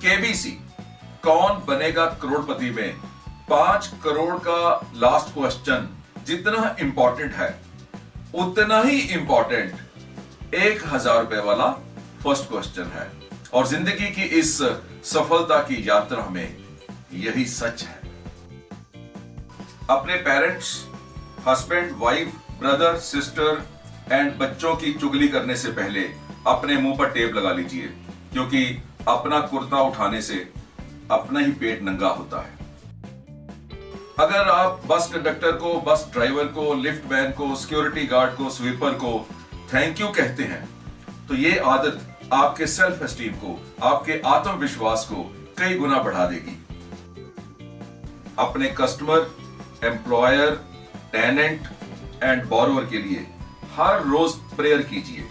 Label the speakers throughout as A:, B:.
A: KBC कौन बनेगा करोड़पति में 5 करोड़ का लास्ट क्वेश्चन जितना इंपॉर्टेंट है उतना ही इंपॉर्टेंट 1000 रुपए वाला फर्स्ट क्वेश्चन है। और जिंदगी की इस सफलता की यात्रा में यही सच है। अपने parents, husband, wife, brother, sister and बच्चों की चुगली करने से पहले अपने मुंह पर टेप लगा लीजिए, क्योंकि अपना कुर्ता उठाने से अपना ही पेट नंगा होता है। अगर आप बस कंडक्टर को, बस ड्राइवर को, लिफ्ट मैन को, सिक्योरिटी गार्ड को, स्वीपर को थैंक यू कहते हैं तो ये आदत आपके सेल्फ एस्टीम को, आपके आत्मविश्वास को कई गुना बढ़ा देगी। अपने customer, employer, tenant and borrower के लिए हर रोज प्रेयर कीजिए,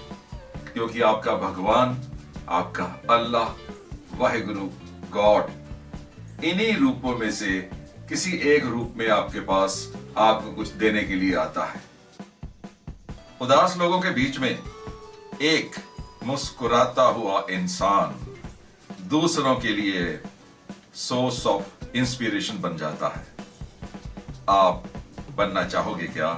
A: क्योंकि आपका भगवान, आपका अल्लाह, वाहिगुरु, गॉड इन्हीं रूपों में से किसी एक रूप में आपके पास आपको कुछ देने के लिए आता है। उदास लोगों के बीच में एक मुस्कुराता हुआ इंसान दूसरों के लिए सोर्स ऑफ इंस्पिरेशन बन जाता है। आप बनना चाहोगे क्या?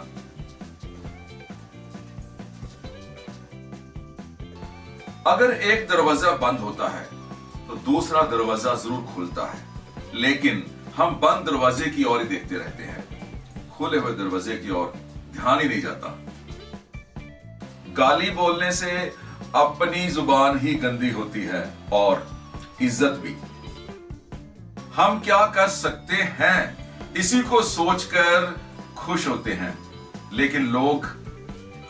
A: अगर एक दरवाजा बंद होता है तो दूसरा दरवाजा जरूर खुलता है, लेकिन हम बंद दरवाजे की ओर ही देखते रहते हैं, खुले हुए दरवाजे की ओर ध्यान ही नहीं जाता। गाली बोलने से अपनी जुबान ही गंदी होती है और इज्जत भी। हम क्या कर सकते हैं इसी को सोचकर खुश होते हैं, लेकिन लोग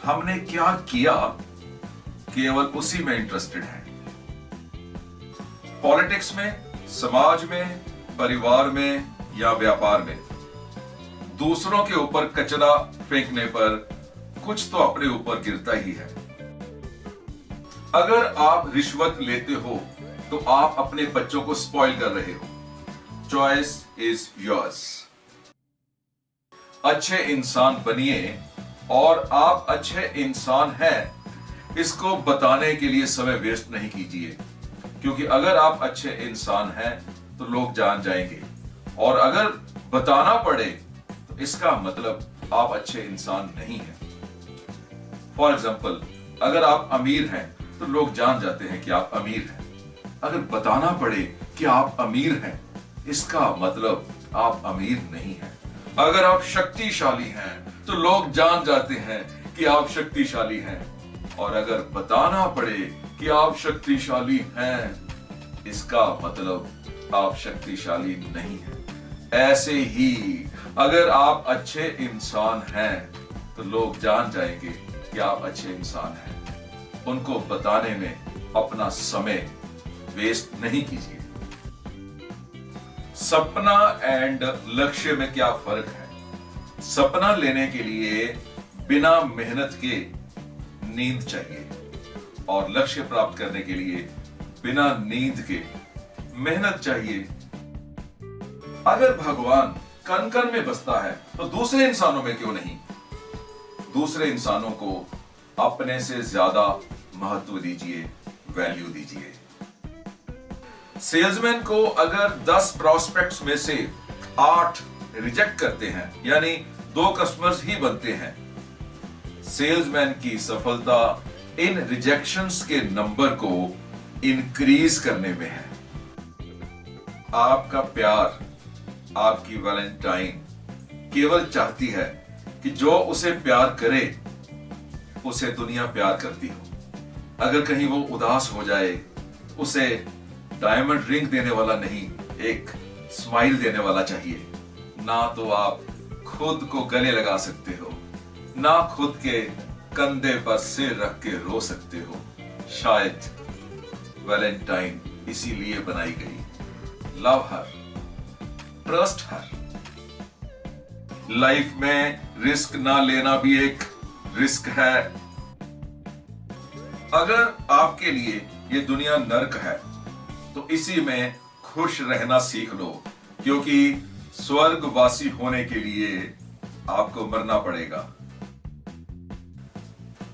A: हमने क्या किया केवल उसी में इंटरेस्टेड हैं। पॉलिटिक्स में, समाज में, परिवार में या व्यापार में दूसरों के ऊपर कचरा फेंकने पर कुछ तो अपने ऊपर गिरता ही है। अगर आप रिश्वत लेते हो तो आप अपने बच्चों को स्पॉइल कर रहे हो। Choice is yours. अच्छे इंसान बनिए, और आप अच्छे इंसान हैं इसको बताने के लिए समय वेस्ट नहीं कीजिए, क्योंकि अगर आप अच्छे इंसान हैं तो लोग जान जाएंगे, और अगर बताना पड़े तो इसका मतलब आप अच्छे इंसान नहीं हैं। फॉर एग्जाम्पल, अगर आप अमीर हैं तो लोग जान जाते हैं कि आप अमीर हैं। अगर बताना पड़े कि आप अमीर हैं इसका मतलब आप अमीर नहीं हैं। अगर आप शक्तिशाली हैं तो लोग जान जाते हैं कि आप शक्तिशाली हैं, और अगर बताना पड़े कि आप शक्तिशाली हैं इसका मतलब आप शक्तिशाली नहीं हैं। ऐसे ही अगर आप अच्छे इंसान हैं तो लोग जान जाएंगे कि आप अच्छे इंसान हैं। उनको बताने में अपना समय वेस्ट नहीं कीजिए। सपना एंड लक्ष्य में क्या फर्क है? सपना लेने के लिए बिना मेहनत के नींद चाहिए, और लक्ष्य प्राप्त करने के लिए बिना नींद के मेहनत चाहिए। अगर भगवान कण कण में बसता है तो दूसरे इंसानों में क्यों नहीं? दूसरे इंसानों को अपने से ज्यादा महत्व दीजिए, वैल्यू दीजिए। सेल्समैन को अगर 10 प्रोस्पेक्ट्स में से 8 रिजेक्ट करते हैं, यानी 2 कस्टमर्स ही बनते हैं, सेल्समैन की सफलता इन रिजेक्शंस के नंबर को इंक्रीज करने में है। आपका प्यार, आपकी वैलेंटाइन केवल चाहती है कि जो उसे प्यार करे उसे दुनिया प्यार करती हो। अगर कहीं वो उदास हो जाए, उसे डायमंड रिंग देने वाला नहीं, एक स्माइल देने वाला चाहिए। ना तो आप खुद को गले लगा सकते हो, ना खुद के कंधे पर सिर रख के रो सकते हो। शायद वैलेंटाइन इसीलिए बनाई गई। लव हर, ट्रस्ट हर। लाइफ में रिस्क ना लेना भी एक रिस्क है। अगर आपके लिए ये दुनिया नर्क है तो इसी में खुश रहना सीख लो, क्योंकि स्वर्गवासी होने के लिए आपको मरना पड़ेगा।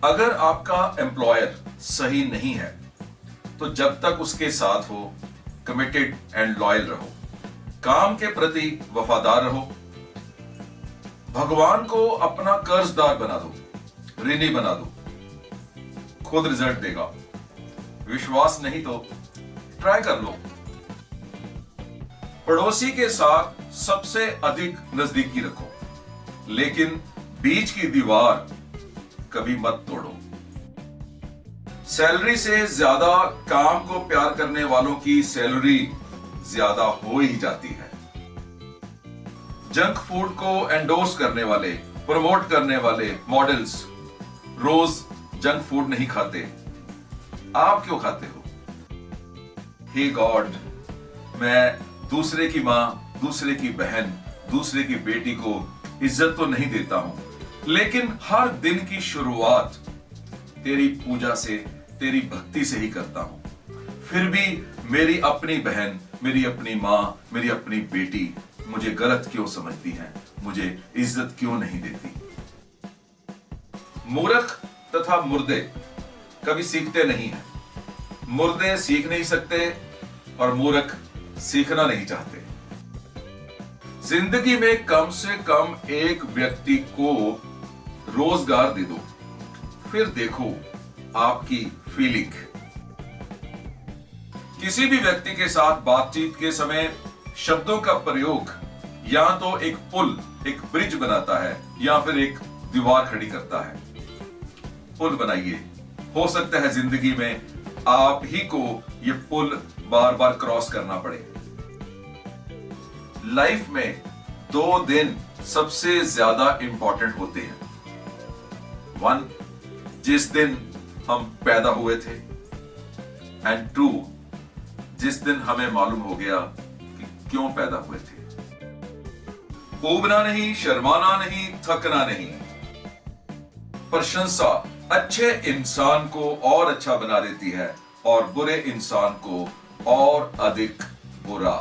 A: अगर आपका एम्प्लॉयर सही नहीं है तो जब तक उसके साथ हो कमिटेड एंड लॉयल रहो। काम के प्रति वफादार रहो। भगवान को अपना कर्जदार बना दो, ऋणी बना दो, खुद रिजल्ट देगा। विश्वास नहीं तो ट्राई कर लो। पड़ोसी के साथ सबसे अधिक नजदीकी रखो, लेकिन बीच की दीवार कभी मत तोड़ो। सैलरी से ज्यादा काम को प्यार करने वालों की सैलरी ज्यादा हो ही जाती है। जंक फूड को एंडोर्स करने वाले, प्रमोट करने वाले मॉडल्स रोज जंक फूड नहीं खाते। आप क्यों खाते हो? हे गॉड, मैं दूसरे की मां, दूसरे की बहन, दूसरे की बेटी को इज्जत तो नहीं देता हूं, लेकिन हर दिन की शुरुआत तेरी पूजा से, तेरी भक्ति से ही करता हूं। फिर भी मेरी अपनी बहन, मेरी अपनी मां, मेरी अपनी बेटी मुझे गलत क्यों समझती हैं, मुझे इज्जत क्यों नहीं देती? मूर्ख तथा मुर्दे कभी सीखते नहीं हैं। मुर्दे सीख नहीं सकते और मूर्ख सीखना नहीं चाहते। जिंदगी में कम से कम एक व्यक्ति को रोजगार दे दो, फिर देखो आपकी फीलिंग। किसी भी व्यक्ति के साथ बातचीत के समय शब्दों का प्रयोग या तो एक पुल, एक ब्रिज बनाता है या फिर एक दीवार खड़ी करता है। पुल बनाइए। हो सकता है जिंदगी में आप ही को यह पुल बार बार क्रॉस करना पड़े। लाइफ में 2 दिन सबसे ज्यादा इंपॉर्टेंट होते हैं। 1, जिस दिन हम पैदा हुए थे, एंड 2, जिस दिन हमें मालूम हो गया कि क्यों पैदा हुए थे। ऊबना नहीं, शर्माना नहीं, थकना नहीं। प्रशंसा अच्छे इंसान को और अच्छा बना देती है और बुरे इंसान को और अधिक बुरा।